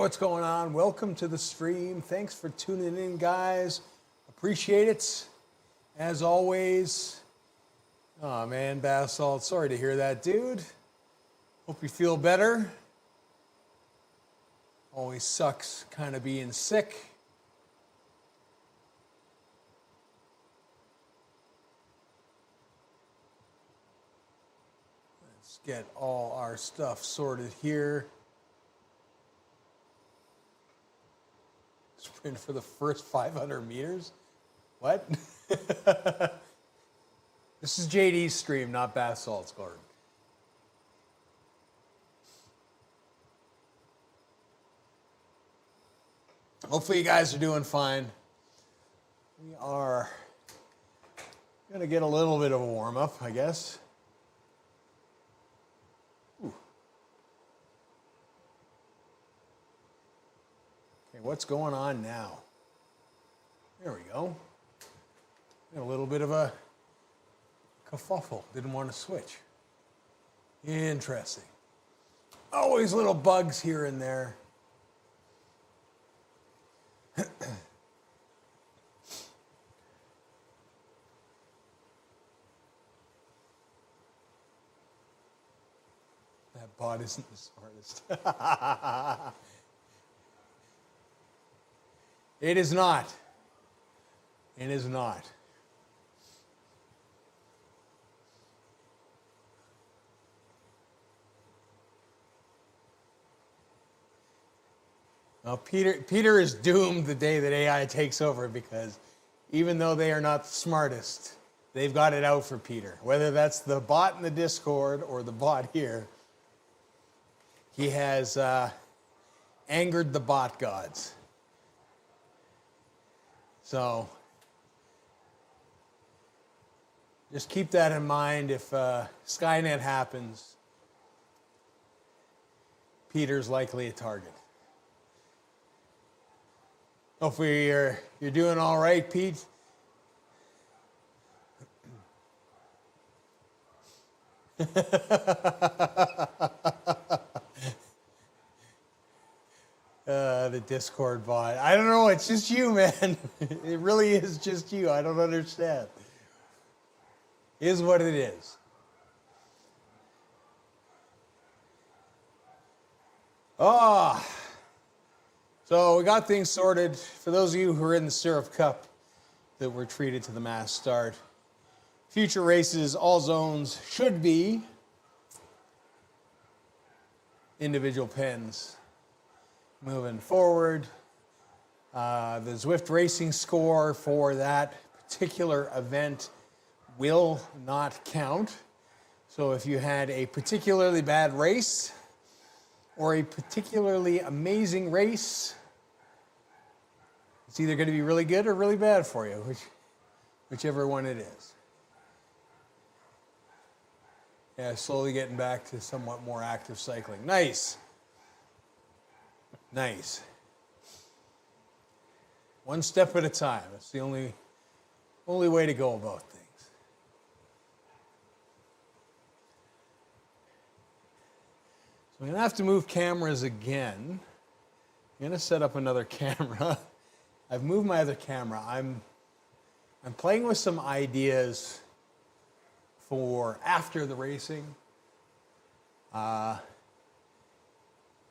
what's going on? Welcome to the stream. Thanks for tuning in, guys. Appreciate it. As always. Oh man, Basalt, sorry to hear that, dude. Hope you feel better. Always sucks kind of being sick. Let's get all our stuff sorted here. Sprint for the first 500 meters? What? This is JD's stream, not Basalt's garden. Hopefully you guys are doing fine. We are going to get a little bit of a warm-up, I guess. Ooh. Okay, what's going on now? There we go. A little bit of a kerfuffle. Didn't want to switch. Interesting. Always little bugs here and there. That bot isn't the smartest. It is not. It is not. Well, Peter is doomed the day that AI takes over, because even though they are not the smartest, they've got it out for Peter. Whether that's the bot in the Discord or the bot here, he has angered the bot gods. So just keep that in mind. If Skynet happens, Peter's likely a target. Hopefully you're doing all right, Pete. The Discord bot. I don't know, it's just you, man. It really is just you. I don't understand. It is what it is. Oh. So we got things sorted. For those of you who are in the Syrup Cup that were treated to the mass start, future races, all zones should be individual pins. Moving forward, the Zwift racing score for that particular event will not count. So if you had a particularly bad race or a particularly amazing race, it's either going to be really good or really bad for you, whichever one it is. Yeah, slowly getting back to somewhat more active cycling. Nice. Nice. One step at a time. That's the only way to go about things. So I'm going to have to move cameras again. I'm going to set up another camera. I've moved my other camera. I'm playing with some ideas for after the racing.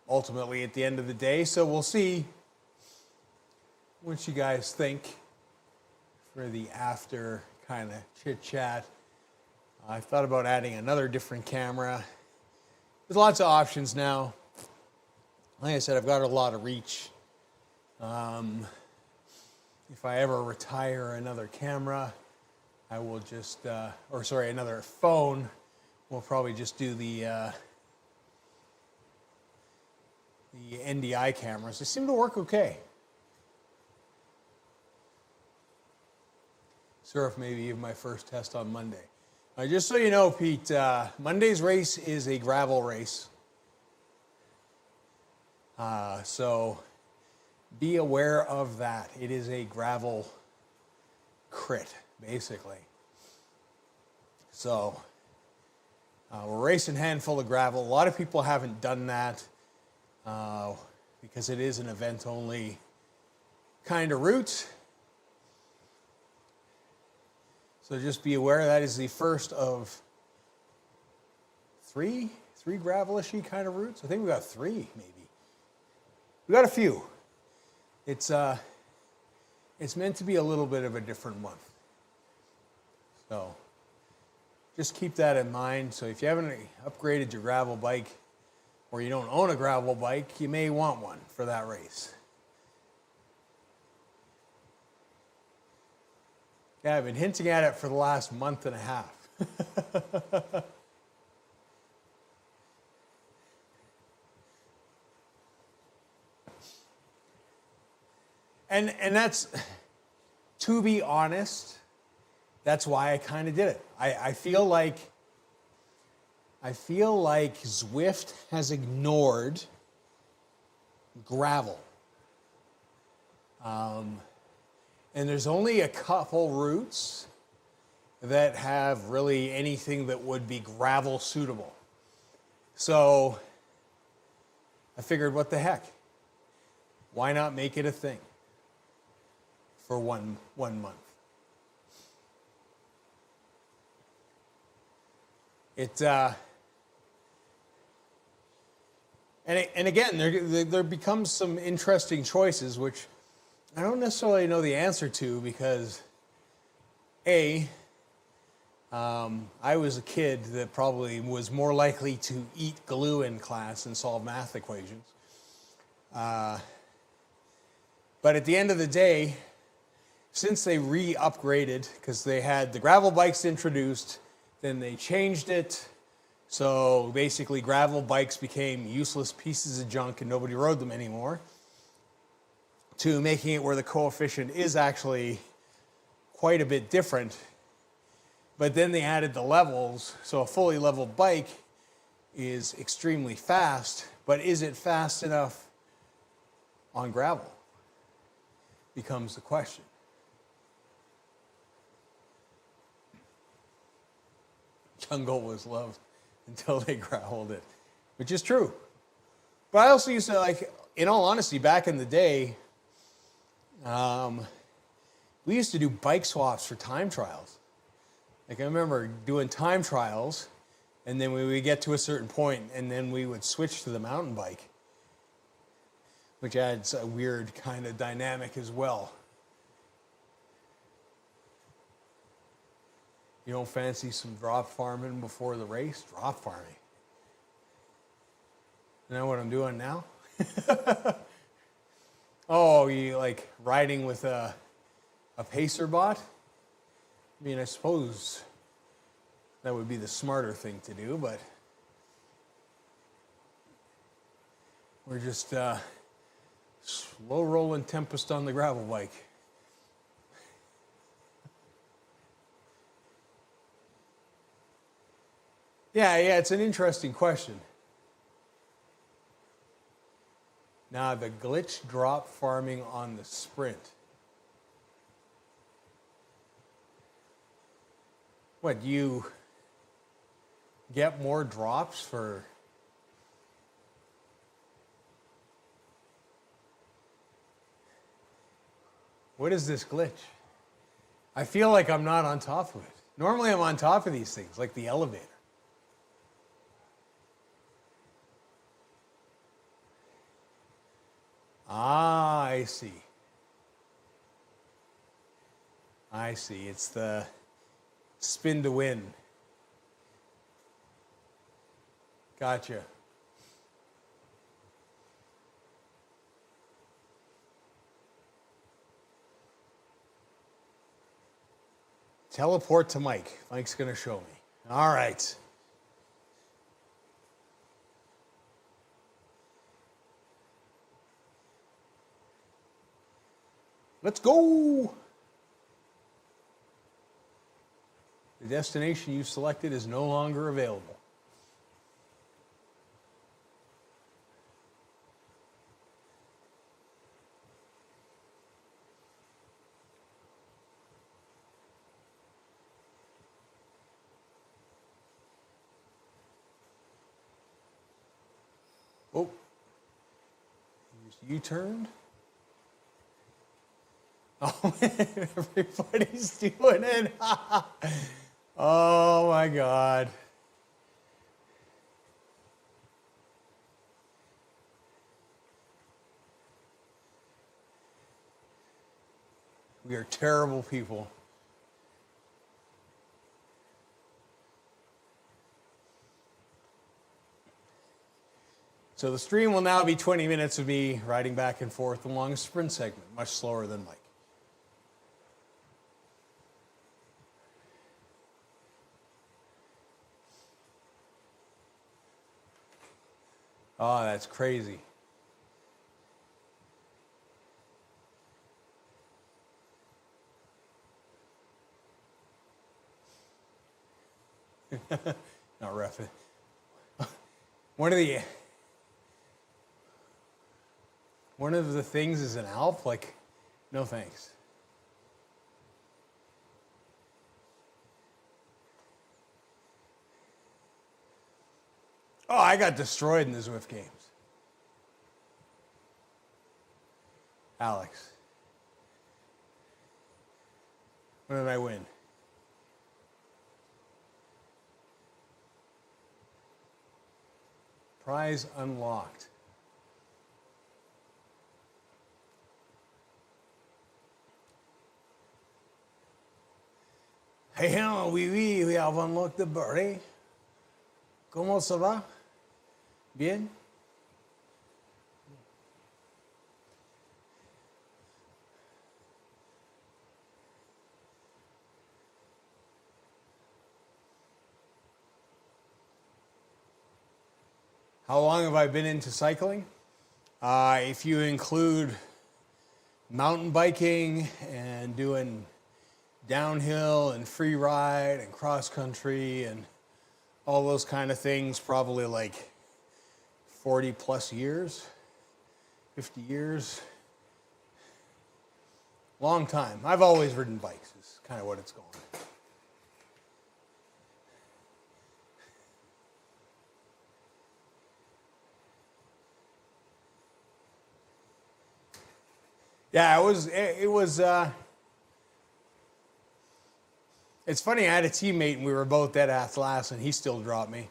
Ultimately at the end of the day. So we'll see what you guys think for the after kind of chit chat. I thought about adding another different camera. There's lots of options now. Like I said, I've got a lot of reach. If I ever retire another camera, I will just, another phone, we'll probably just do the NDI cameras. They seem to work okay. Surf maybe even my first test on Monday. Just so you know, Pete, Monday's race is a gravel race. So be aware of that. It is a gravel crit, basically. So we're racing handful of gravel. A lot of people haven't done that. because it is an event-only kind of route. So just be aware that is the first of three gravel-ishy kind of routes. I think we got 3, maybe. We got a few. It's meant to be a little bit of a different month. So just keep that in mind. So if you haven't upgraded your gravel bike, or you don't own a gravel bike, you may want one for that race. Yeah, I've been hinting at it for the last month and a half. And that's, to be honest, that's why I kind of did it. I feel like Zwift has ignored gravel. And there's only a couple routes that have really anything that would be gravel suitable. So I figured, what the heck? Why not make it a thing for one month? And again, there becomes some interesting choices, which I don't necessarily know the answer to, because I was a kid that probably was more likely to eat glue in class and solve math equations. But at the end of the day, since they re-upgraded, because they had the gravel bikes introduced, then they changed it. So basically gravel bikes became useless pieces of junk and nobody rode them anymore, to making it where the coefficient is actually quite a bit different. But then they added the levels, so a fully leveled bike is extremely fast, but is it fast enough on gravel? Becomes the question. Jungle was loved until they graveled it, which is true. But I also used to, like, in all honesty, back in the day, we used to do bike swaps for time trials. Like, I remember doing time trials, and then we would get to a certain point, and then we would switch to the mountain bike, which adds a weird kind of dynamic as well. You don't fancy some drop farming before the race? Drop farming. You know what I'm doing now? Oh, you like riding with a pacer bot? I mean, I suppose that would be the smarter thing to do, but we're just slow rolling Tempest on the gravel bike. Yeah, it's an interesting question. Now, the glitch drop farming on the sprint. What, you get more drops for... What is this glitch? I feel like I'm not on top of it. Normally I'm on top of these things, like the elevator. Ah, I see. I see. It's the spin to win. Gotcha. Teleport to Mike. Mike's going to show me. All right. Let's go. The destination you selected is no longer available. Oh, use U-turned. Oh, everybody's doing it. Oh my God. We are terrible people. So the stream will now be 20 minutes of me riding back and forth along a sprint segment, much slower than Mike. Oh, that's crazy. Not rough. One of the things is an Alp, like, no thanks. Oh, I got destroyed in the Zwift games. Alex. When did I win? Prize unlocked. Hey, oui, we have unlocked the birdie. Comment ça va? Bien? How long have I been into cycling? If you include mountain biking and doing downhill and free ride and cross country and all those kind of things, probably like 40 plus years, 50 years. Long time. I've always ridden bikes is kind of what it's going. Yeah, it's funny, I had a teammate and we were both dead ass last and he still dropped me.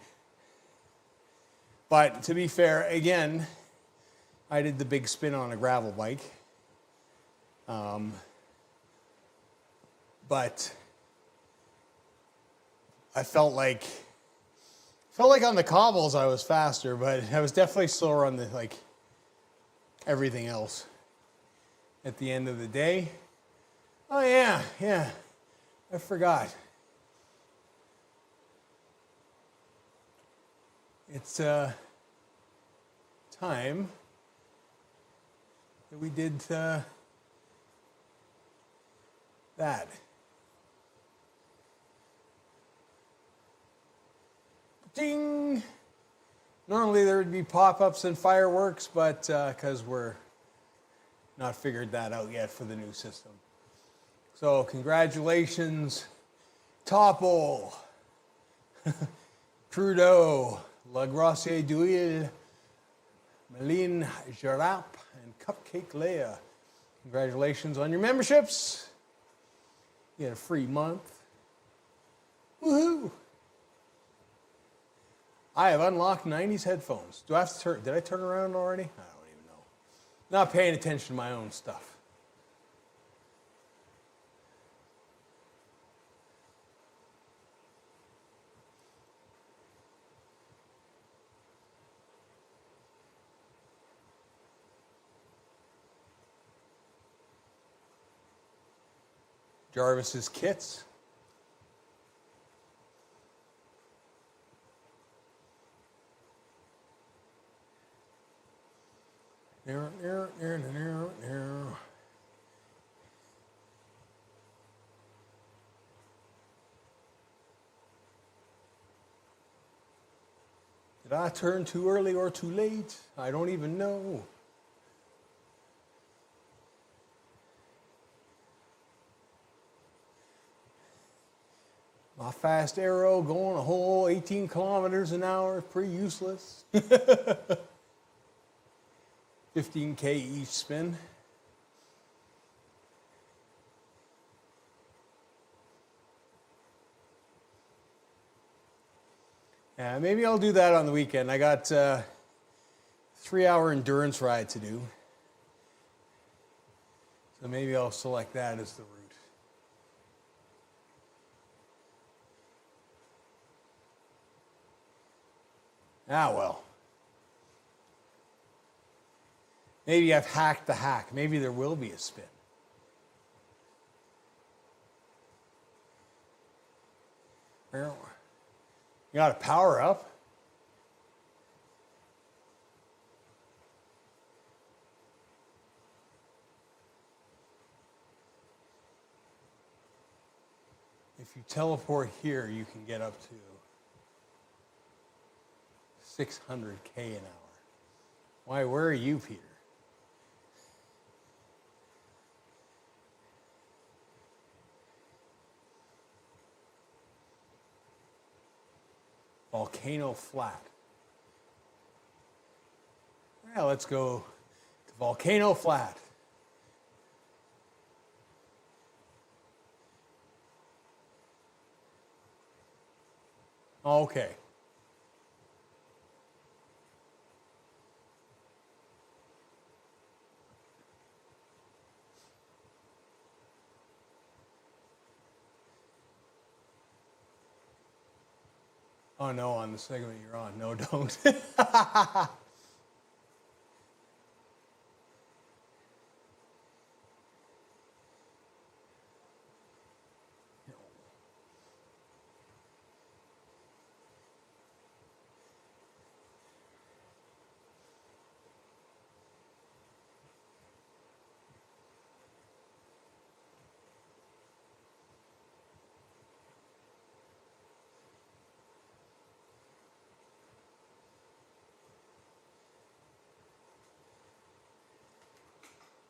But to be fair, again, I did the big spin on a gravel bike. But I felt like on the cobbles I was faster, but I was definitely slower on the everything else. At the end of the day, oh yeah, I forgot. It's time that we did that. Ding! Normally there would be pop-ups and fireworks, but because we're not figured that out yet for the new system. So congratulations, Topple, Trudeau, La Gracie d'Huile, Meline Jarap, and Cupcake Leia. Congratulations on your memberships. You get a free month. Woohoo! I have unlocked 90s headphones. Do I have to turn? Did I turn around already? I don't even know. Not paying attention to my own stuff. Jarvis's kits. Did I turn too early or too late? I don't even know. My fast arrow going a whole 18 kilometers an hour is pretty useless. 15K each spin. Yeah, maybe I'll do that on the weekend. I got a 3-hour endurance ride to do. So maybe I'll select that as the route. Ah, well. Maybe I've hacked the hack. Maybe there will be a spin. You got to power up. If you teleport here, you can get up to 600K an hour. Why, where are you, Peter? Volcano Flat. Yeah, let's go to Volcano Flat. Okay. Oh no, on the segment you're on. No, don't.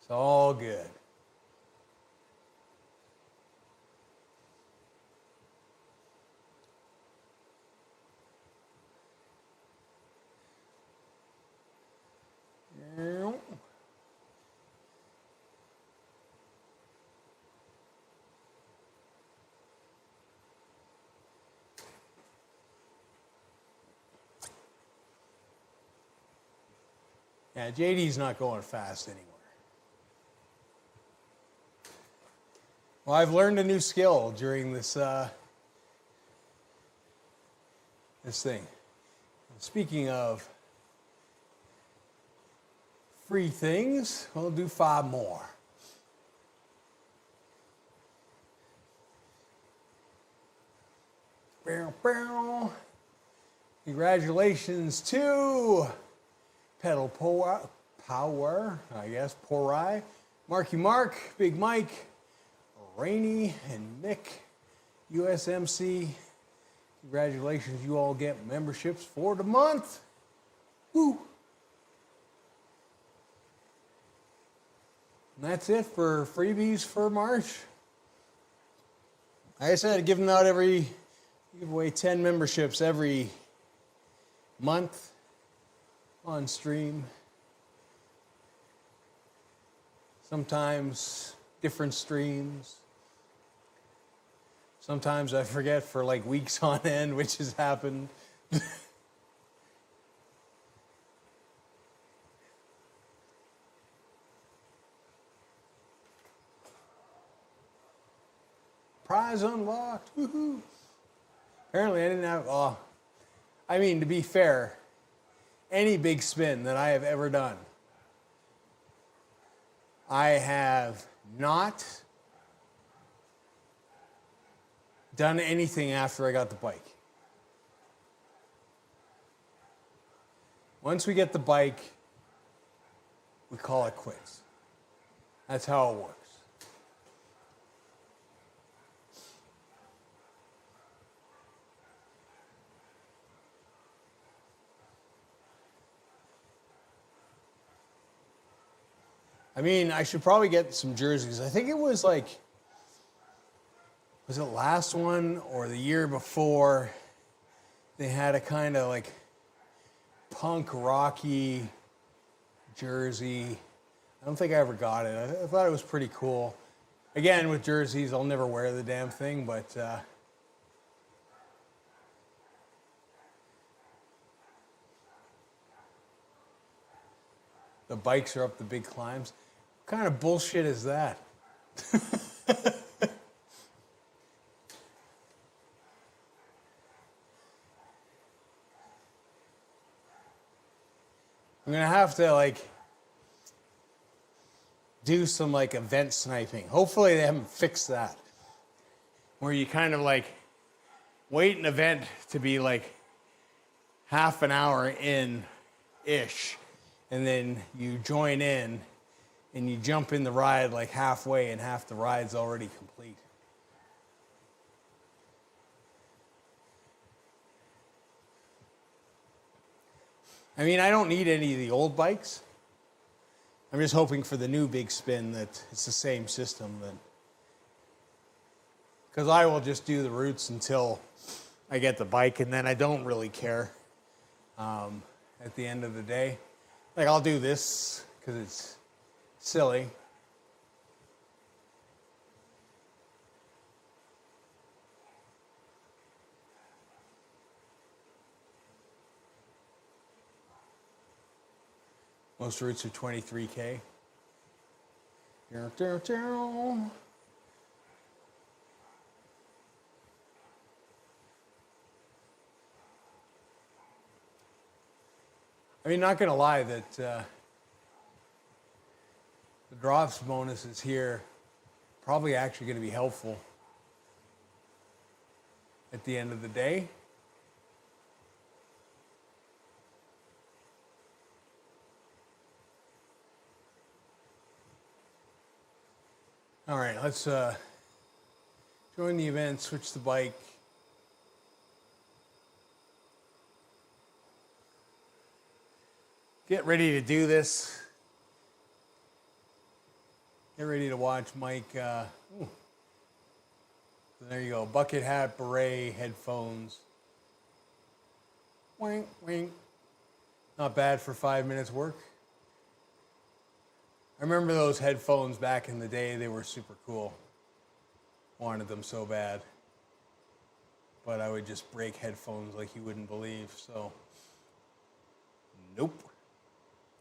It's all good. Yeah, JD's not going fast anywhere. Well, I've learned a new skill during this this thing. Speaking of free things, we'll do 5 more. Congratulations to Pedal Power, I guess, Pori, Marky Mark, Big Mike, Rainey, and Nick, USMC. Congratulations, you all get memberships for the month. Woo! And that's it for freebies for March. Like I said, give away 10 memberships every month on stream. Sometimes different streams. Sometimes I forget for like weeks on end, which has happened. Prize unlocked. Woohoo. Apparently I didn't have, I mean, to be fair, any big spin that I have ever done, I have not done anything after I got the bike. Once we get the bike, we call it quits. That's how it works. I mean, I should probably get some jerseys. I think it was like, was it last one or the year before? They had a kind of like punk rocky jersey. I don't think I ever got it. I thought it was pretty cool. Again, with jerseys, I'll never wear the damn thing, but the bikes are up the big climbs. What kind of bullshit is that? I'm gonna have to like do some like event sniping. Hopefully they haven't fixed that. Where you kind of like wait an event to be like half an hour in-ish, and then you join in and you jump in the ride like halfway and half the ride's already complete. I mean, I don't need any of the old bikes. I'm just hoping for the new big spin that it's the same system. Because I will just do the routes until I get the bike, and then I don't really care at the end of the day. Like, I'll do this because it's silly. Most routes are 23K. I mean, not gonna lie, that the drops bonuses here probably actually gonna be helpful at the end of the day. All right, let's join the event, switch the bike. Get ready to do this. Get ready to watch Mike. So there you go, bucket hat, beret, headphones. Wink, wink. Not bad for 5 minutes work. I remember those headphones back in the day. They were super cool. Wanted them so bad. But I would just break headphones like you wouldn't believe, so. Nope.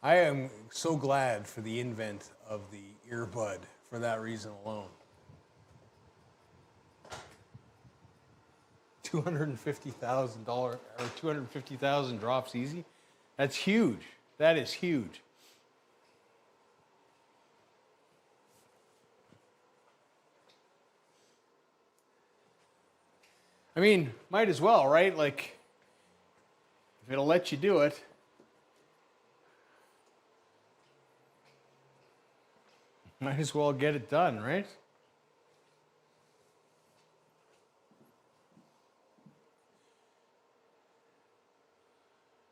I am so glad for the invent of the earbud for that reason alone. $250,000 or 250,000 drops easy. That's huge. That is huge. I mean, might as well, right? Like, if it'll let you do it. Might as well get it done, right?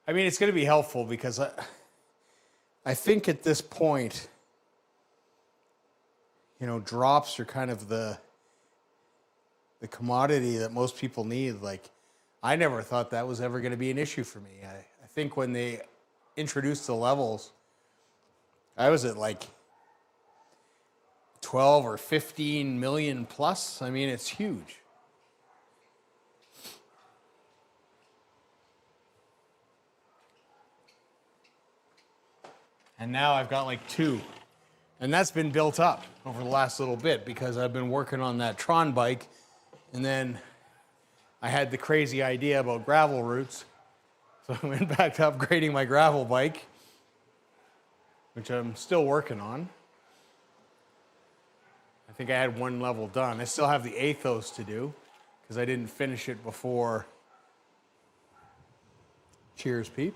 I mean, it's going to be helpful because I think at this point, you know, drops are kind of the commodity that most people need. Like, I never thought that was ever going to be an issue for me. I think when they introduced the levels, I was at like 12 or 15 million plus. I mean, it's huge. And now I've got like 2. And that's been built up over the last little bit because I've been working on that Tron bike. And then I had the crazy idea about gravel routes. So I went back to upgrading my gravel bike, which I'm still working on. I think I had 1 level done. I still have the Athos to do because I didn't finish it before Cheers Peep.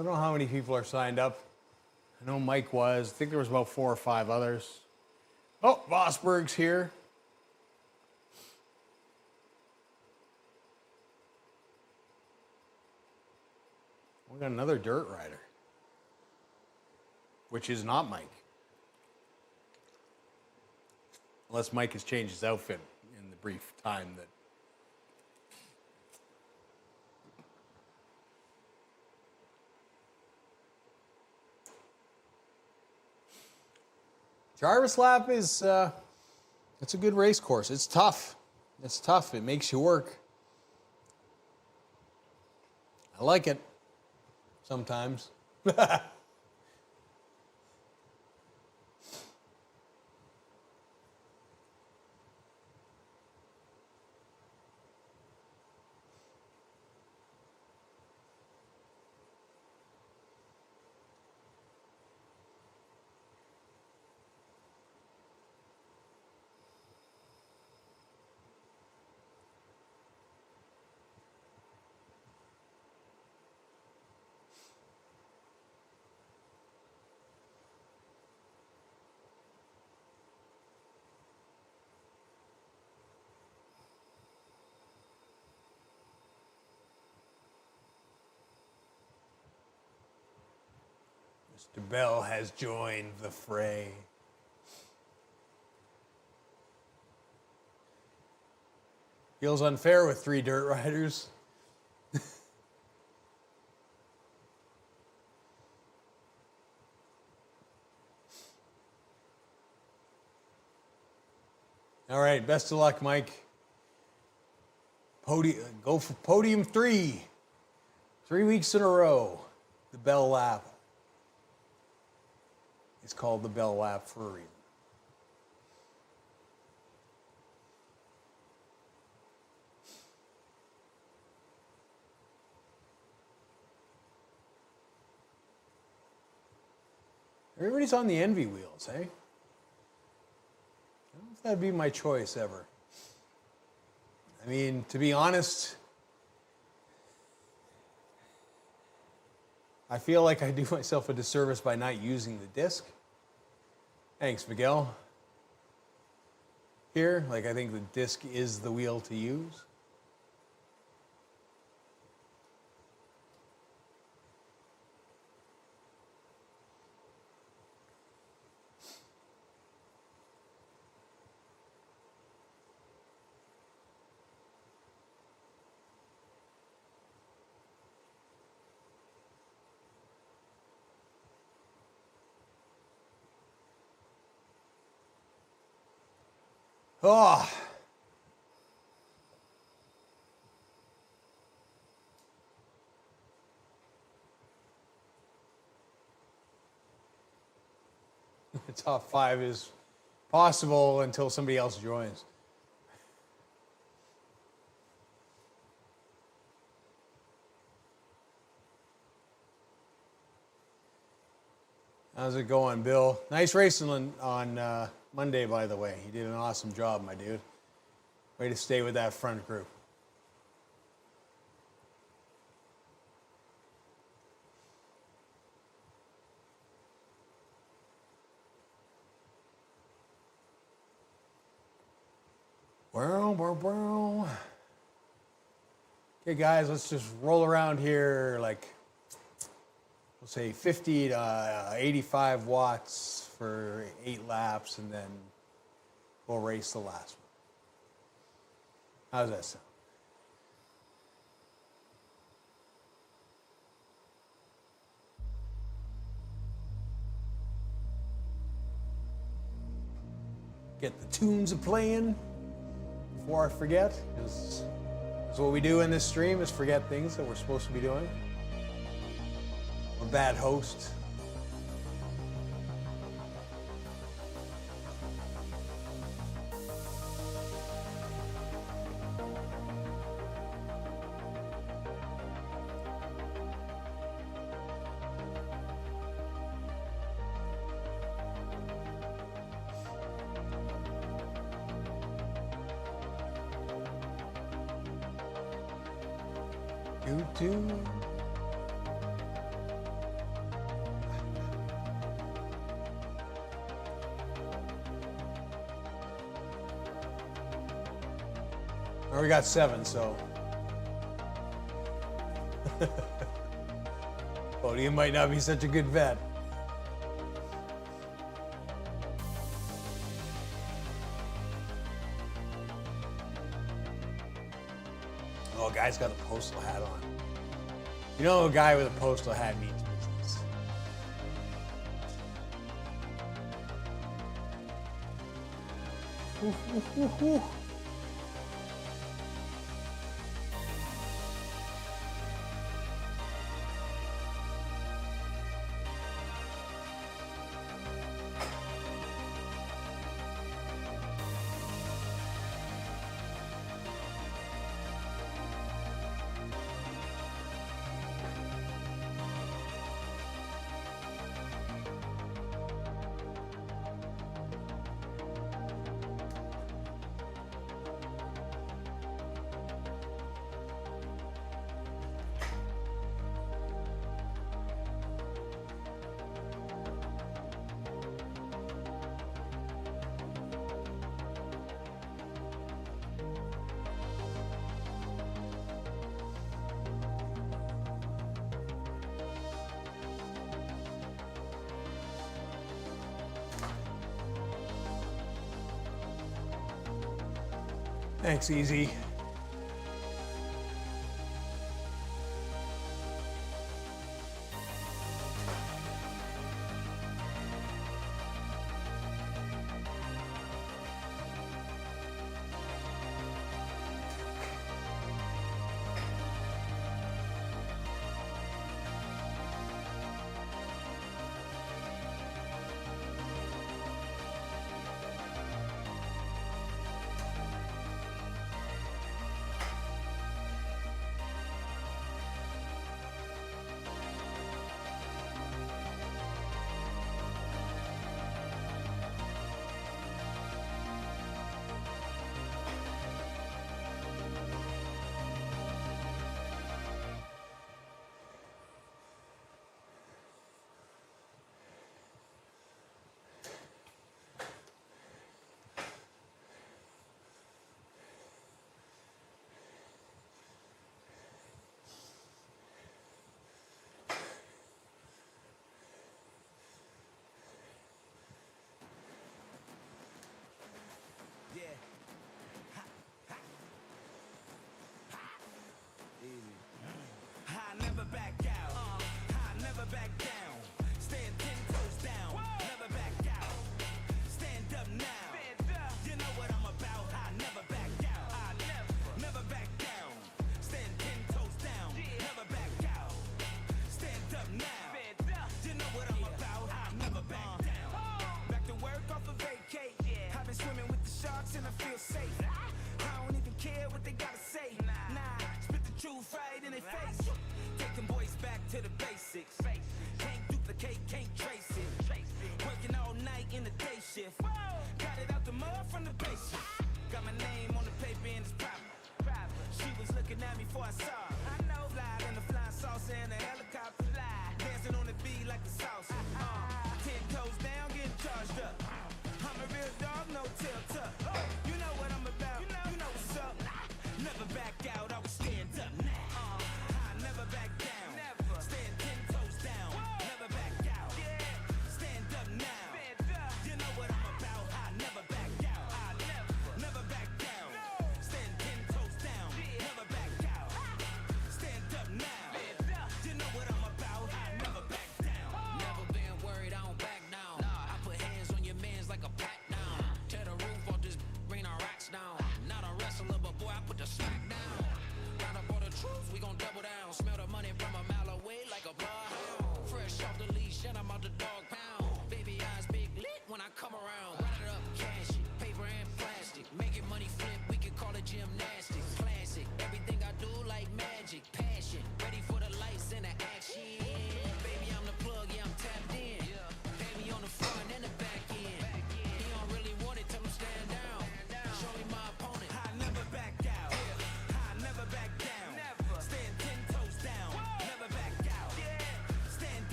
I don't know how many people are signed up. I know Mike was. I think there was about 4 or 5 others. Oh, Vosberg's here. We got another dirt rider, which is not Mike. Unless Mike has changed his outfit in the brief time that... Jarvis Lap is, it's a good race course. It's tough. It's tough. It makes you work. I like it sometimes. Mr. Bell has joined the fray. Feels unfair with 3 dirt riders. All right, best of luck, Mike. Go for podium 3. 3 weeks in a row. The Bell Lap. It's called the Bell Lap for a reason. Everybody's on the envy wheels, eh? I don't know if that'd be my choice ever. I mean, to be honest, I feel like I do myself a disservice by not using the disc. Thanks, Miguel. Here, like I think the disc is the wheel to use. Oh. The top 5 is possible until somebody else joins. How's it going, Bill? Nice racing on Monday, by the way. You did an awesome job, my dude. Way to stay with that front group. Okay, guys, let's just roll around here like, we'll say 50 to 85 watts for 8 laps, and then we'll race the last one. How's that sound? Get the tunes a-playing before I forget, because that's what we do in this stream, is forget things that we're supposed to be doing. I'm a bad host. Or we got 7, so. Podium might not be such a good bet. Oh, a guy's got a postal hat on. You know, a guy with a postal hat means business. Ooh, ooh, ooh, ooh. Thanks, Easy.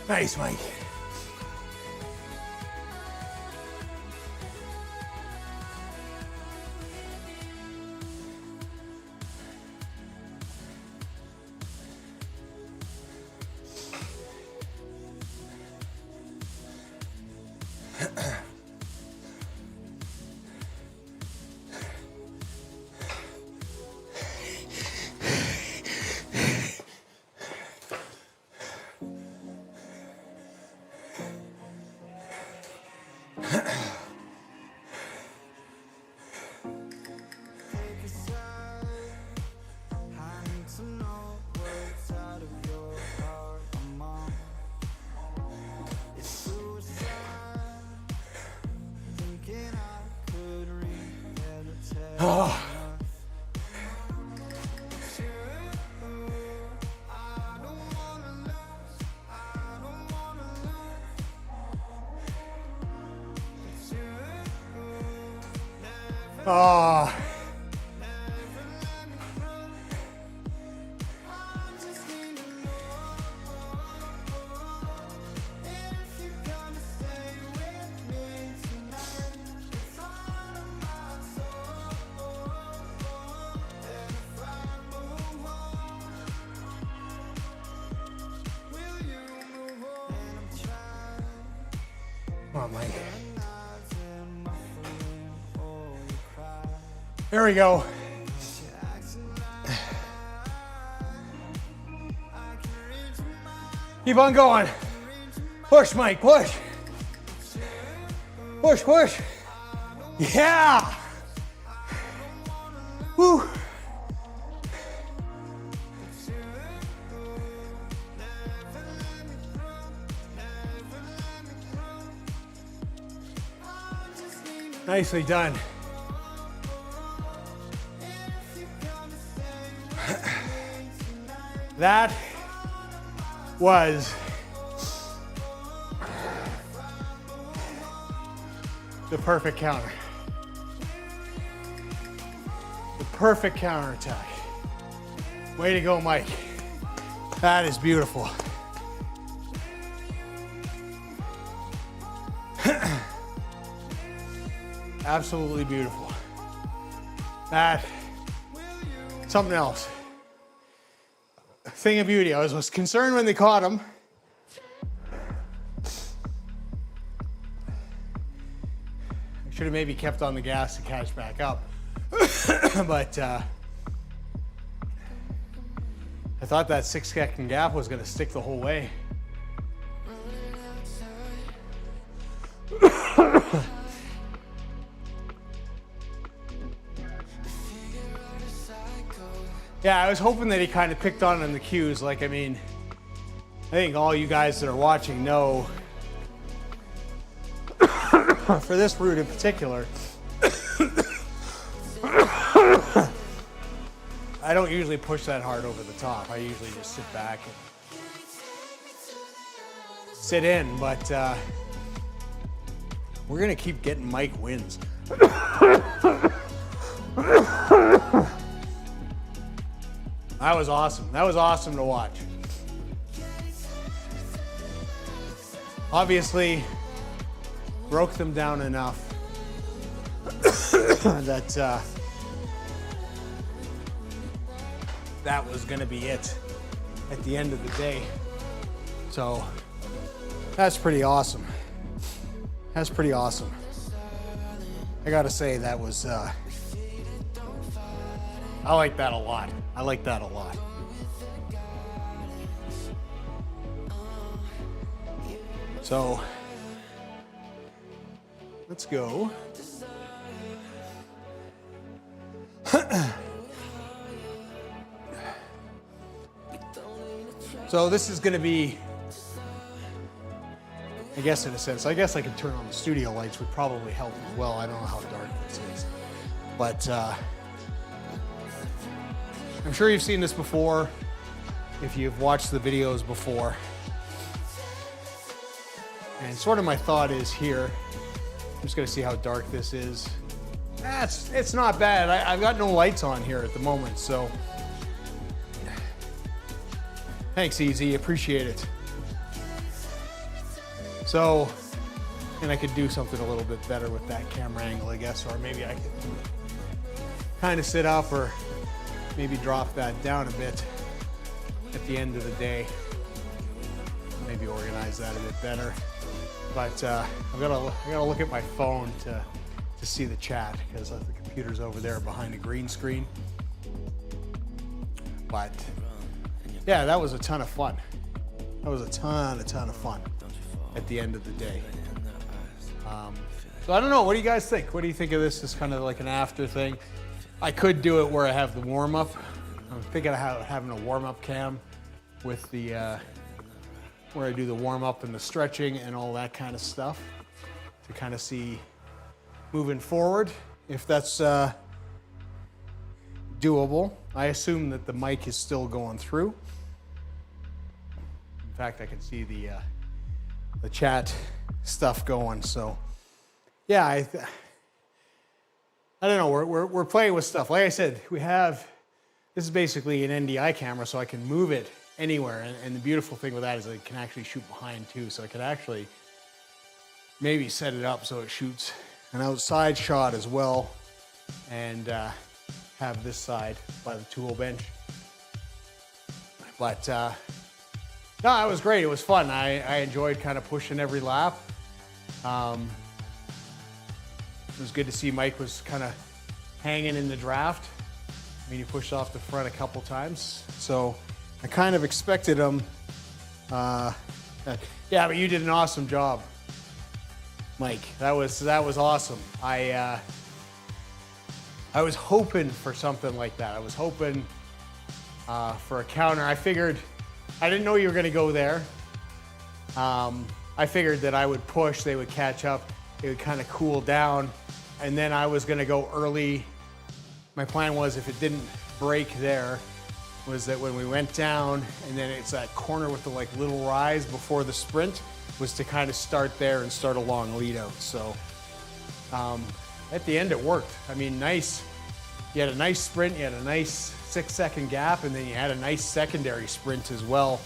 Nice, Mike. Oh. Oh. Come on, Mike. There we go. Keep on going. Push, Mike, push. Push, push. Yeah. Woo. Nicely done. That was the perfect counter. The perfect counterattack. Way to go, Mike. That is beautiful. Absolutely beautiful. That, something else. Thing of beauty. I was concerned when they caught him. I should have maybe kept on the gas to catch back up. But I thought that 6-second gap was going to stick the whole way. Yeah, I was hoping that he kind of picked on the cues. Like, I mean, I think all you guys that are watching know, for this route in particular, I don't usually push that hard over the top. I usually just sit back and sit in, but we're gonna keep getting Mike wins. That was awesome. That was awesome to watch. Obviously, broke them down enough that that was going to be it at the end of the day. So that's pretty awesome. That's pretty awesome. I got to say that was. I like that a lot. I like that a lot. So, let's go. So this is gonna be, I guess in a sense, I guess I could turn on the studio lights would probably help as well. I don't know how dark this is. But I'm sure you've seen this before if you've watched the videos before. And sort of my thought is here, I'm just gonna see how dark this is. It's not bad. I've got no lights on here at the moment, so. Thanks, Easy, appreciate it. So, and I could do something a little bit better with that camera angle, I guess, or maybe I could kind of sit up or maybe drop that down a bit at the end of the day. Maybe organize that a bit better. But I gotta look at my phone to see the chat, because the computer's over there behind a green screen. But yeah, that was a ton of fun. That was a ton of fun at the end of the day. So I don't know, what do you guys think? What do you think of this as kind of like an after thing? I could do it where I have the warm-up. I'm thinking of having a warm-up cam with the, where I do the warm-up and the stretching and all that kind of stuff to kind of see moving forward, if that's doable. I assume that the mic is still going through. In fact, I can see the chat stuff going, so yeah, I don't know, we're playing with stuff. Like I said, this is basically an NDI camera, so I can move it anywhere. And the beautiful thing with that is I can actually shoot behind too. So I could actually maybe set it up so it shoots an outside shot as well, and have this side by the tool bench. But no, it was great. It was fun. I enjoyed kind of pushing every lap. It was good to see Mike was kind of hanging in the draft. I mean, he pushed off the front a couple times. So I kind of expected him. Yeah, but you did an awesome job, Mike. That was awesome. I was hoping for something like that. I was hoping for a counter. I didn't know you were going to go there. I figured that I would push, they would catch up, it would kind of cool down, and then I was going to go early. My plan was, if it didn't break there, was that when we went down, and then it's that corner with the like little rise before the sprint, was to kind of start there and start a long lead out. So at the end it worked. I mean, nice. You had a nice sprint, you had a nice 6-second gap, and then you had a nice secondary sprint as well.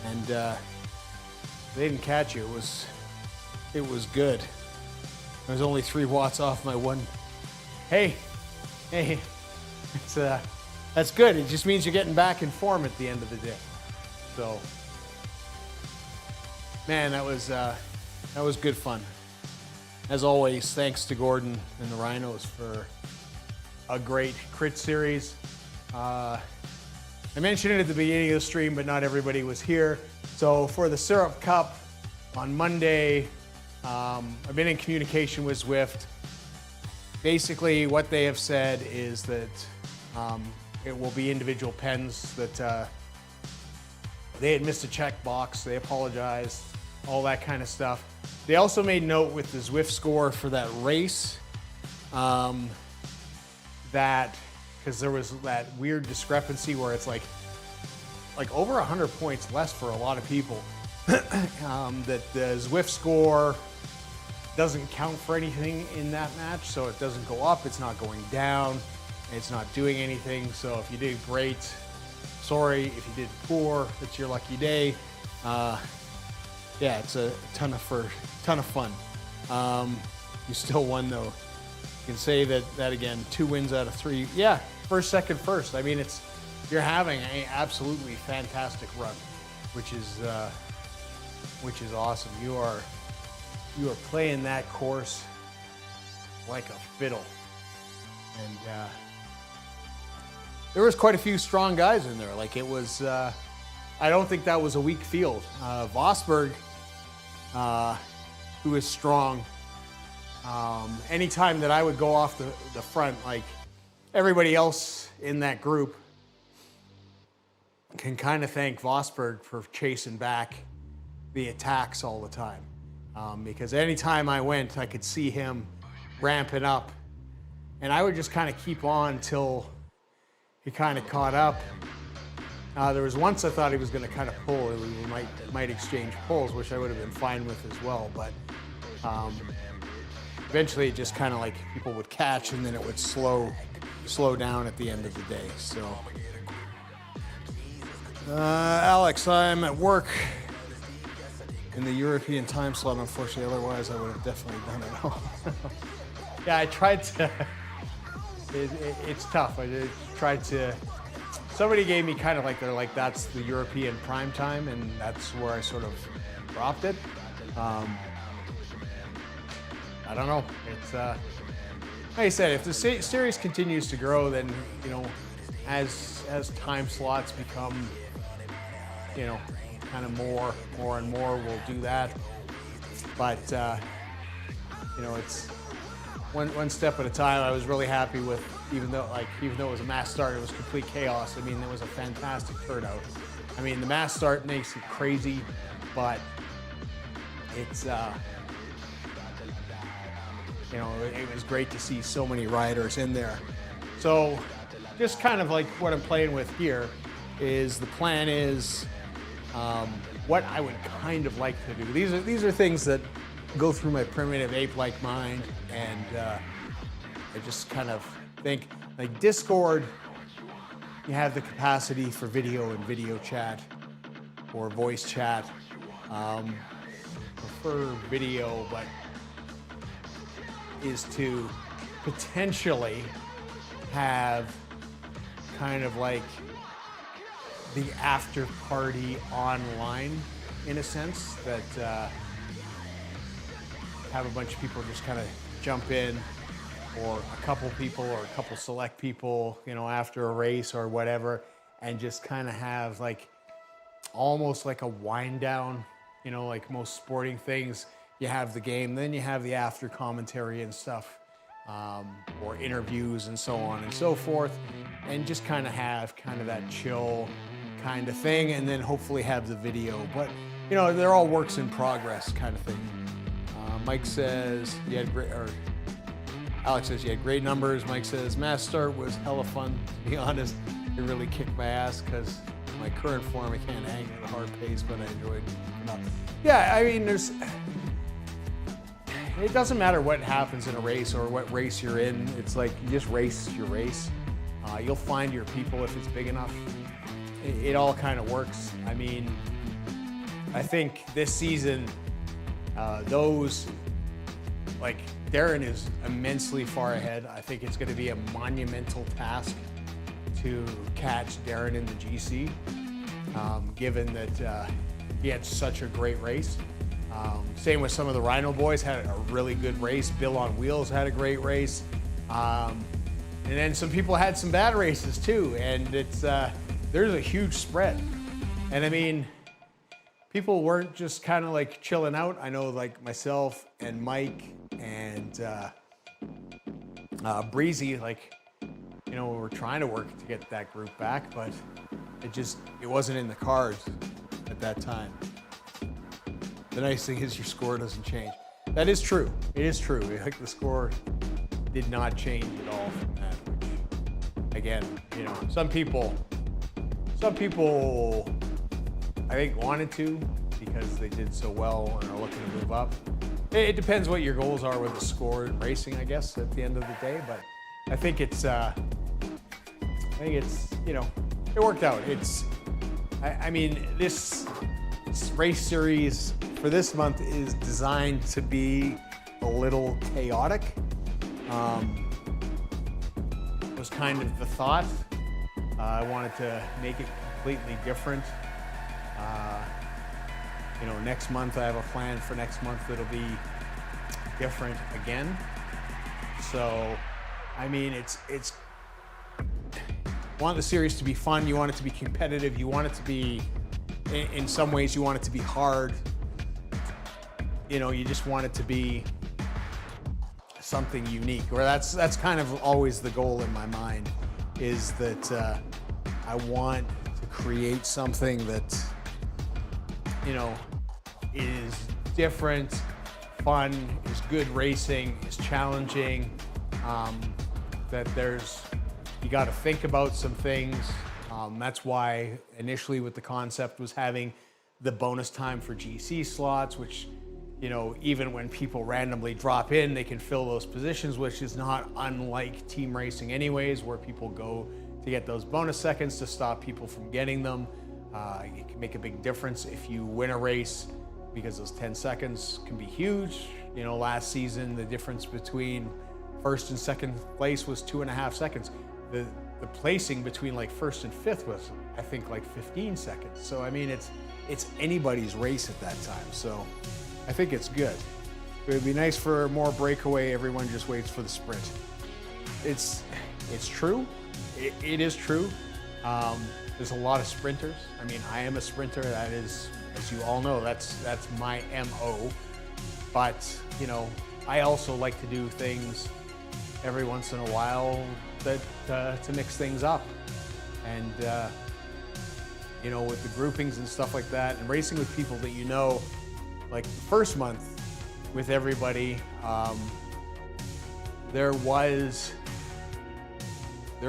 And they didn't catch you. It was good. I was only 3 watts off my one. Hey, it's that's good. It just means you're getting back in form at the end of the day. So, man, that was good fun. As always, thanks to Gordon and the Rhinos for a great crit series. I mentioned it at the beginning of the stream, but not everybody was here. So for the Syrup Cup on Monday, I've been in communication with Zwift. Basically, what they have said is that it will be individual pens, that they had missed a check box, they apologized, all that kind of stuff. They also made note with the Zwift score for that race that, because there was that weird discrepancy where it's like over 100 points less for a lot of people, that the Zwift score doesn't count for anything in that match, so it doesn't go up, it's not going down, it's not doing anything. So if you did great, sorry. If you did poor, it's your lucky day. Yeah, it's a ton of fun. You still won though. You can say that again, 2 wins out of 3. Yeah, first, second, first. I mean, you're having an absolutely fantastic run, which is awesome. You are playing that course like a fiddle, and there was quite a few strong guys in there. Like, it was, I don't think that was a weak field. Vosberg, who is strong. Anytime that I would go off the front, like everybody else in that group can kind of thank Vosberg for chasing back the attacks all the time. Because anytime I went, I could see him ramping up, and I would just kind of keep on till he kind of caught up. There was once I thought he was going to kind of pull, and we might exchange pulls, which I would have been fine with as well, but eventually it just kind of like people would catch, and then it would slow down at the end of the day. So Alex, I'm at work. in the European time slot, unfortunately. Otherwise, I would have definitely done it all. Yeah, I tried to. It's tough. I tried to. Somebody gave me kind of like, they're like, that's the European prime time, and that's where I sort of dropped it. I don't know. It's like I said, if the series continues to grow, then as time slots become kind of more and more, we'll do that. But it's one step at a time. I was really happy with, even though it was a mass start, it was complete chaos. I mean, it was a fantastic turnout. I mean, the mass start makes it crazy, but it's it was great to see so many riders in there. So just kind of like what I'm playing with here is, the plan is what I would kind of like to do. These are things that go through my primitive ape-like mind, and I just kind of think, like Discord, you have the capacity for video and video chat or voice chat. Prefer video, but is to potentially have kind of like the after party online, in a sense, that have a bunch of people just kind of jump in, or a couple people or a couple select people, after a race or whatever, and just kind of have like almost like a wind down, like most sporting things. You have the game, then you have the after commentary and stuff, or interviews and so on and so forth, and just kind of have kind of that chill kind of thing, and then hopefully have the video. But they're all works in progress kind of thing. Mike says you had great, or Alex says you had great numbers. Mike says mass start was hella fun. To be honest, it really kicked my ass because my current form, I can't hang at a hard pace, but I enjoyed it. Yeah, I mean, it doesn't matter what happens in a race or what race you're in. It's like, you just race your race. You'll find your people if it's big enough. It all kind of works. I mean, I think this season, like Darren is immensely far ahead. I think it's going to be a monumental task to catch Darren in the GC, given that he had such a great race. Same with some of the Rhino boys, had a really good race. Bill on Wheels had a great race. And then some people had some bad races too. And it's there's a huge spread. And I mean, people weren't just kind of like chilling out. I know like myself and Mike and Breezy, like, we were trying to work to get that group back, but it wasn't in the cards at that time. The nice thing is your score doesn't change. That is true. It is true. Like, the score did not change at all from that, which, again, some people I think wanted to, because they did so well and are looking to move up. It depends what your goals are with the score in racing, I guess, at the end of the day. But I think it's it worked out. I mean, this race series for this month is designed to be a little chaotic. Was kind of the thought. I wanted to make it completely different. Next month I have a plan for next month that'll be different again. So, I mean, it's you want the series to be fun, you want it to be competitive, you want it to be, in some ways you want it to be hard. You just want it to be something unique. Or that's kind of always the goal in my mind, is that I want to create something that is different, fun, is good racing, is challenging, that you got to think about some things. That's why initially with the concept was having the bonus time for GC slots, which, even when people randomly drop in, they can fill those positions, which is not unlike team racing anyways, where people go to get those bonus seconds to stop people from getting them. It can make a big difference if you win a race because those 10 seconds can be huge. You know, last season, the difference between first and second place was 2.5 seconds. The placing between like first and fifth was, I think, like 15 seconds. So, I mean, it's anybody's race at that time. So I think it's good. It would be nice for more breakaway. Everyone just waits for the sprint. It's true. It is true. There's a lot of sprinters. I mean, I am a sprinter. That is, as you all know, that's my MO. But, you know, I also like to do things every once in a while to mix things up. And, you know, with the groupings and stuff like that, and racing with people that you know, like the first month with everybody, there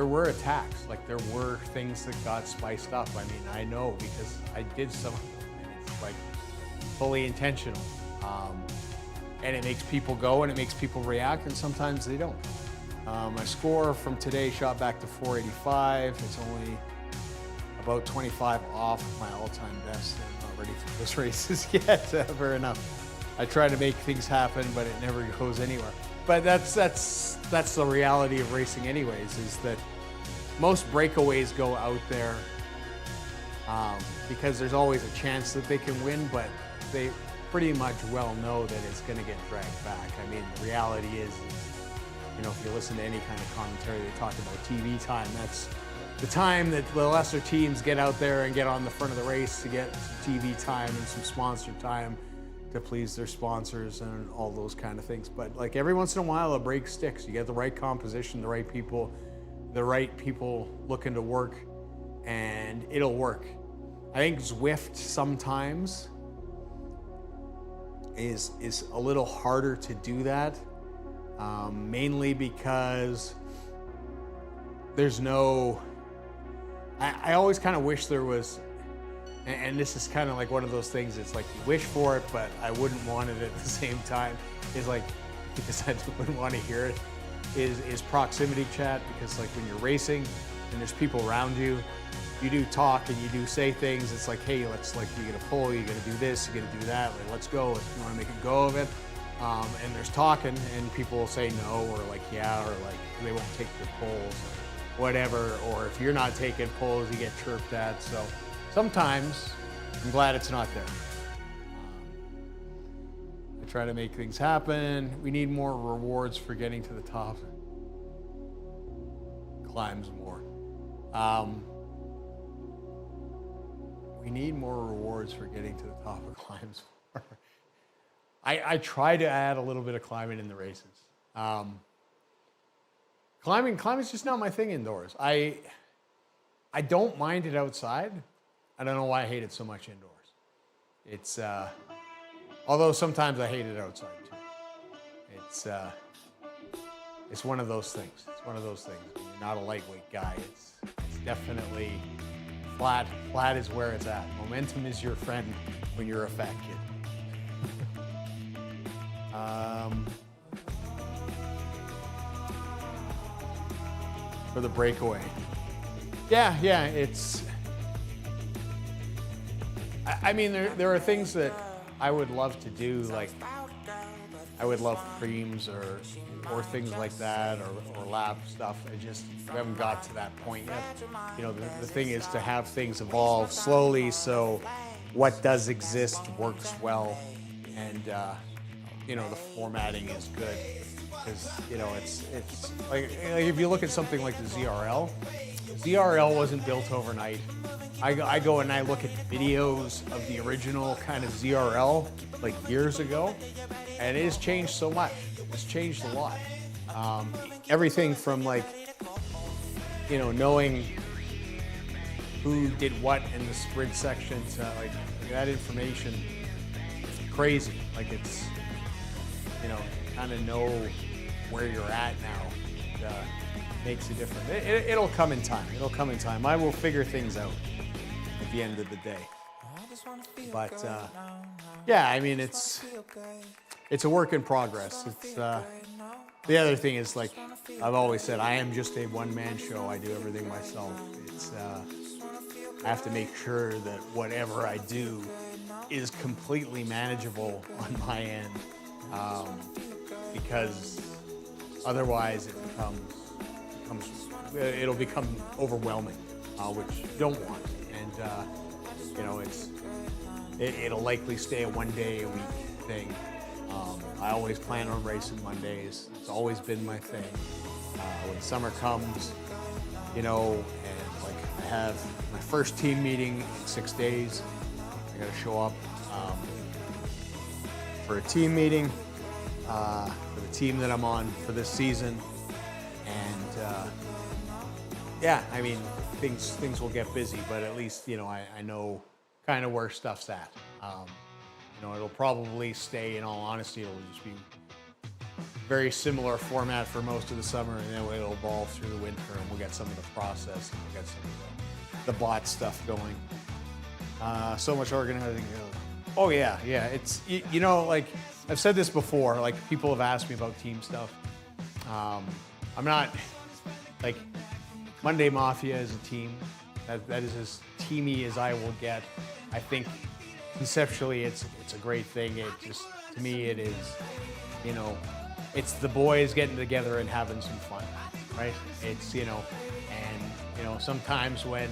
were attacks. Like, there were things that got spiced up. I mean, I know because I did some of them, and it's like fully intentional. And it makes people go and it makes people react, and sometimes they don't. My score from today shot back to 485. It's only about 25 off my all-time best. I'm not ready for those races yet, fair enough. I try to make things happen, but it never goes anywhere. But that's the reality of racing anyways, is that most breakaways go out there because there's always a chance that they can win, but they pretty much well know that it's going to get dragged back. I mean, the reality is, you know, if you listen to any kind of commentary, they talk about TV time. That's the time that the lesser teams get out there and get on the front of the race to get some TV time and some sponsor time to please their sponsors and all those kind of things. But like every once in a while, a break sticks. You get the right composition, the right people looking to work, and it'll work. I think Zwift sometimes is a little harder to do that, mainly because there's no, I always kind of wish there was, and this is kind of like one of those things, it's like you wish for it, but I wouldn't want it at the same time, is like, because I wouldn't want to hear it, is proximity chat, because like when you're racing and there's people around you, you do talk and you do say things. It's like, hey, let's, like, you're gonna pull, you're gonna do this, you're gonna do that, like, let's go, you wanna make a go of it. And there's talking and people will say no, or like, yeah, or like they won't take your polls, or whatever, or if you're not taking polls, you get chirped at. So sometimes I'm glad it's not there. I try to make things happen. We need more rewards for getting to the top. Climbs more. We need more rewards for getting to the top of climbs more. I try to add a little bit of climbing in the races. Climbing is just not my thing indoors. I don't mind it outside. I don't know why I hate it so much indoors. It's, although sometimes I hate it outside too. It's one of those things. It's one of those things. When you're not a lightweight guy, it's definitely flat. Flat is where it's at. Momentum is your friend when you're a fat kid. For the breakaway. Yeah, it's, I mean, there are things that I would love to do, like I would love creams or things like that, or lab stuff. We haven't got to that point yet. You know, the thing is to have things evolve slowly so what does exist works well, and you know, the formatting is good. Because, you know, it's like if you look at something like the ZRL wasn't built overnight. I go and I look at videos of the original kind of ZRL like years ago, and it has changed so much. It's changed a lot. Everything from, like, you know, knowing who did what in the sprint section to like that information. It's crazy. Like, it's, you know, kind of know where you're at now. Makes a difference. It'll come in time. It'll come in time. I will figure things out at the end of the day. But yeah, I mean, it's a work in progress. It's the other thing is, like I've always said, I am just a one-man show. I do everything myself. It's I have to make sure that whatever I do is completely manageable on my end, because otherwise it'll become overwhelming, which you don't want. And you know, it'll likely stay a 1 day a week thing. I always plan on racing Mondays. It's always been my thing. When summer comes, you know, and like I have my first team meeting in 6 days. I gotta show up for a team meeting for the team that I'm on for this season. And yeah, I mean, things will get busy, but at least, you know, I know kind of where stuff's at. You know, it'll probably stay, in all honesty, it'll just be very similar format for most of the summer, and then it'll evolve through the winter, and we'll get some of the process, and we'll get some of the bot stuff going. So much organizing. Oh yeah, it's, you know, like I've said this before, like people have asked me about team stuff. I'm not, like, Monday Mafia is a team. That is as teamy as I will get. I think conceptually it's a great thing. It just, to me, it is, you know, it's the boys getting together and having some fun, right? It's, you know, and, you know, sometimes when,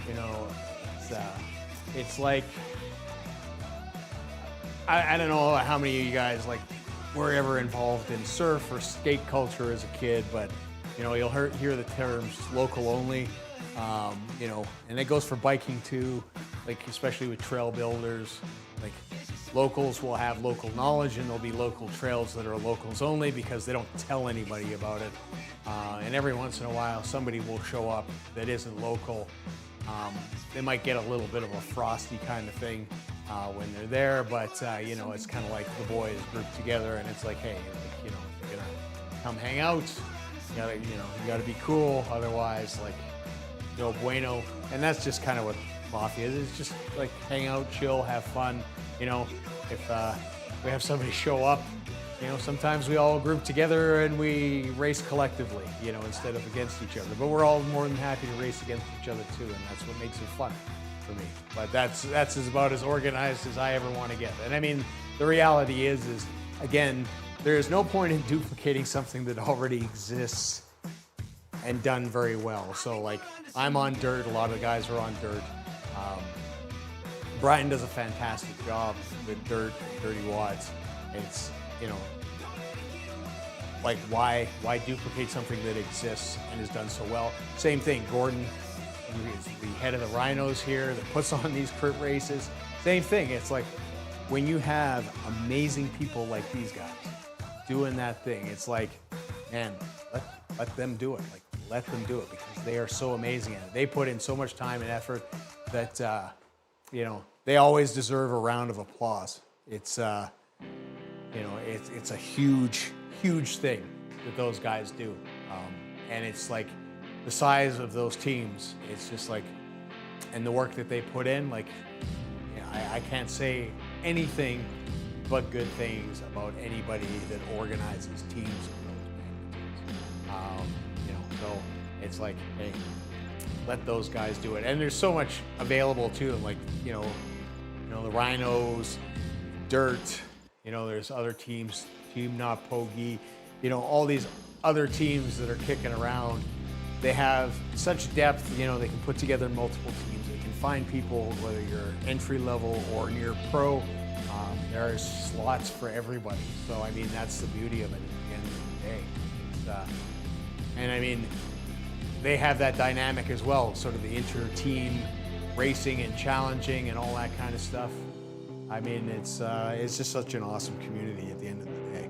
you know, it's like, I don't know how many of you guys, like, were ever involved in surf or skate culture as a kid, but, you know, you'll hear the terms local only, you know, and it goes for biking too, like, especially with trail builders. Like, locals will have local knowledge, and there'll be local trails that are locals only because they don't tell anybody about it. And every once in a while, somebody will show up that isn't local. They might get a little bit of a frosty kind of thing when they're there, but you know, it's kind of like the boys grouped together, and it's like, hey, like, you know, if you're gonna come hang out, you gotta be cool. Otherwise, like, no bueno. And that's just kind of what Mafia is. It's just like hang out, chill, have fun. You know, if we have somebody show up, you know, sometimes we all group together and we race collectively, you know, instead of against each other. But we're all more than happy to race against each other too, and that's what makes it fun for me. But that's about as organized as I ever want to get. And I mean, the reality is again, there is no point in duplicating something that already exists and done very well. So like, I'm on dirt, a lot of the guys are on dirt. Brian does a fantastic job with dirt and dirty wads. It's, you know, like, why duplicate something that exists and is done so well? Same thing, Gordon, who is the head of the Rhinos here that puts on these crit races. Same thing, it's like, when you have amazing people like these guys doing that thing, it's like, man, let them do it. Like, let them do it, because they are so amazing at it. They put in so much time and effort that, you know, they always deserve a round of applause. It's, you know, it's a huge, huge thing that those guys do. And it's like, the size of those teams, it's just like, and the work that they put in, like, you know, I can't say anything but good things about anybody that organizes teams of those magnitudes. You know, so it's like, hey, let those guys do it. And there's so much available to them, like, you know, the Rhinos, Dirt, you know, there's other teams, Team Not Pogi, you know, all these other teams that are kicking around. They have such depth, you know, they can put together multiple teams. They can find people, whether you're entry level or near pro. There's slots for everybody. So, I mean, that's the beauty of it at the end of the day. And I mean, they have that dynamic as well, sort of the inter-team racing and challenging and all that kind of stuff. I mean, it's just such an awesome community at the end of the day.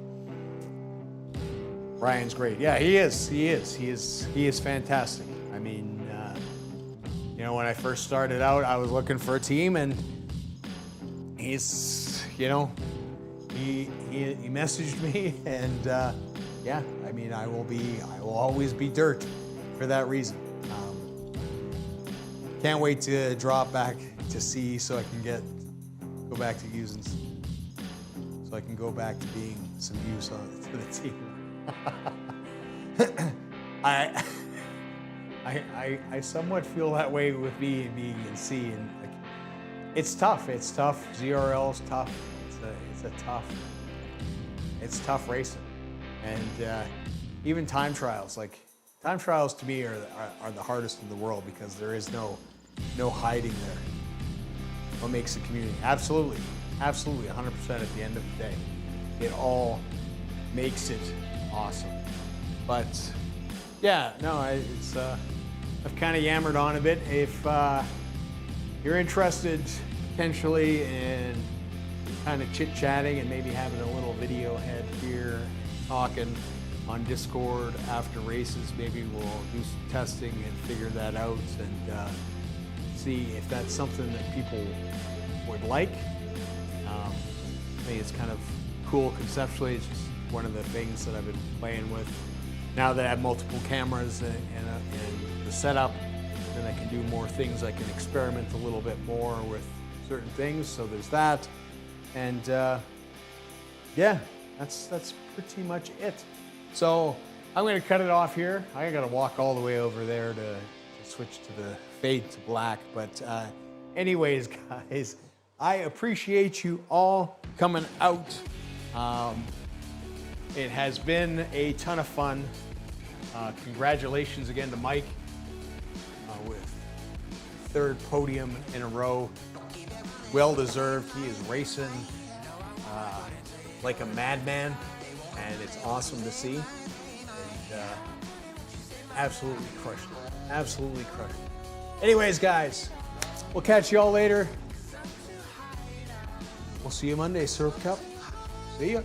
Ryan's great. Yeah, he is fantastic. I mean, you know, when I first started out, I was looking for a team, and he's, you know, he messaged me, and yeah, I mean, I will always be Dirt for that reason. Can't wait to drop back to C so I can go back to using, so I can go back to being some use to the team. I somewhat feel that way with me and being in C, and like, It's tough. It's tough. ZRL is tough. It's tough racing, and even time trials. Like time trials to me are the hardest in the world because there is no hiding there. What makes the community? Absolutely, 100% at the end of the day. It all makes it awesome. But yeah, no, I've kind of yammered on a bit. If you're interested potentially in kind of chit-chatting and maybe having a little video head here, talking on Discord after races, maybe we'll do some testing and figure that out and see if that's something that people would like. I think it's kind of cool conceptually. It's just one of the things that I've been playing with. Now that I have multiple cameras and the setup, then I can do more things. I can experiment a little bit more with certain things. So there's that. And yeah, that's pretty much it. So I'm going to cut it off here. I got to walk all the way over there to switch to the fade to black. But anyways, guys, I appreciate you all coming out. It has been a ton of fun. Congratulations again to Mike with third podium in a row. Well deserved. He is racing like a madman, and it's awesome to see. And absolutely crushed it. Absolutely crushed it. Anyways, guys, we'll catch you all later. We'll see you Monday, Surf Cup. See ya.